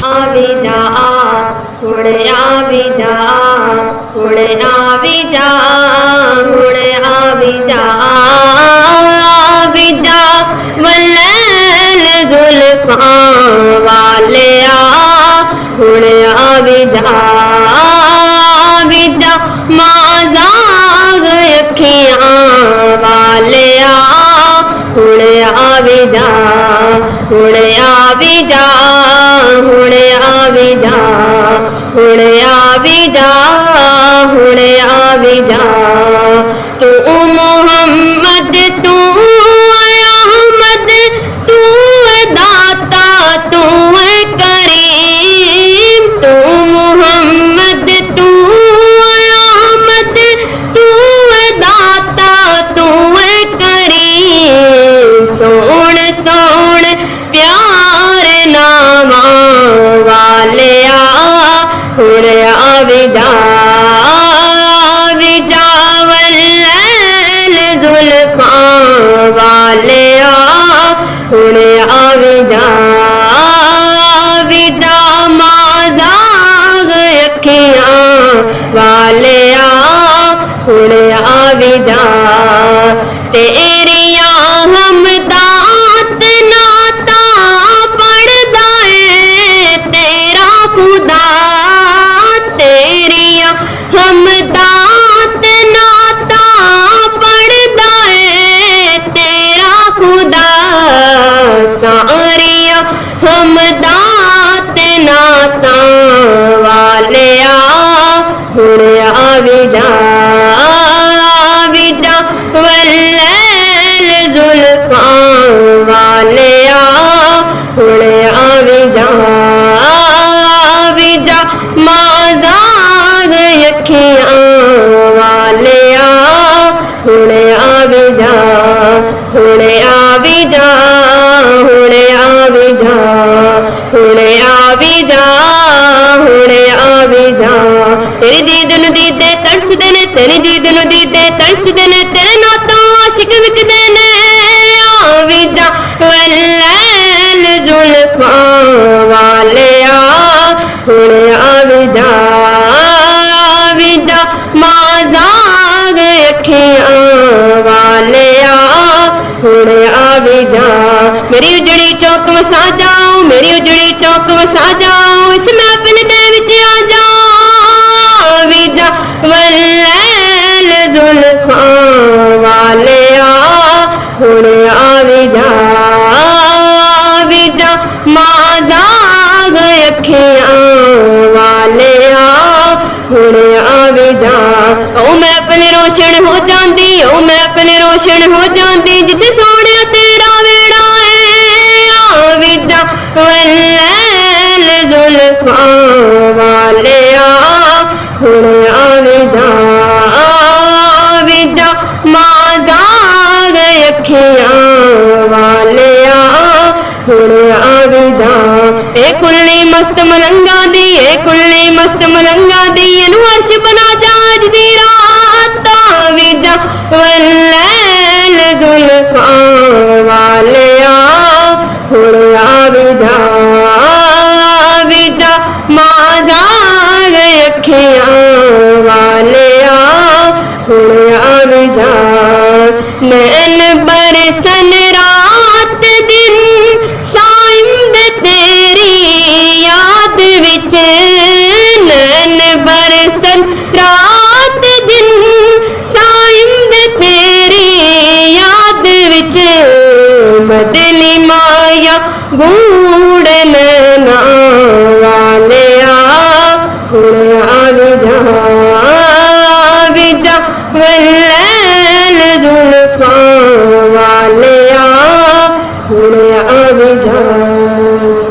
आवी जा हुण आवी जा हुण आवी जा हुण आवी जा वल्लैल जुल्फां वालिया हुण आवी जा माज़ाग अखियां वालिया हुण आवी जा हुण आवी जा हुण आवी जा हुण आवी जा हुण आवी जा तू मोहम्मद तू अहमद तू दाता तू करीम तू मोहम्मद तू अहमद तू दाता तू करीम सोण सोण प्यार नामा वालिया हुण आवी जा वल्लैल जुल्फां वालिया हुण आवी जा माज़ाग अखियां वालिया हुण आवी जा तेरिया हमदात नाता पढ़दा है तेरा खुदा तेरिया हमदात नाता पढ़दा है तेरा खुदा सारिया हमदात नाता वालिया हुण आवी जा वल्लैल जुल्फां वालिया हुण आवी जा माज़ाग अखियां वालिया हुण आवी जा हुण आवी जा हुण आवी जा हुण आवी जा हुण आवी जा तेरी दीद नूं दीदे तरसदे ने तेरी दीद नूं दीदे तरसदे ने तेरे नां तो आशिक विकदे ने आवी जा वल्लैल जुल्फां वालिया हुण आवी जा माज़ाग अखियां वालिया हुण आवी जा मेरी उजड़ी चौक वसा जाओ मेरी उजड़ी चौक वसा जाओ इस महफिल दे विच आ जा वल्लैल जुल्फां वालिया हुण आवी जा माज़ाग अखियां वालिया हुण आवी जा ओ महफिल रोशन हो जांदी ओ महफिल रोशन हो जांदी जिथे सोहणिया तेरा वेड़ा है आवी जा वल्लैल जुल्फां वालिया हुण आवी जा माज़ाग अखियां वालिया हुण आवी जा ए कुल्ली मस्त मलंगा दी ए कुल्ली मस्त मलंगा दी इनू अर्श बना जाज दी रात आवी जा वल्लैल जुल्फां वालिया हुण आवी जा माज़ाग अखियां वालिया हुण आवी जा नैन बरसन रात दिन साइम दे तेरी याद विच नैन बरसन रात दिन साइम दे तेरी याद विच बदली माया गूढ़ नैना वालिया हुण आवी जा वल्लैल जुल्फां वालिया हुण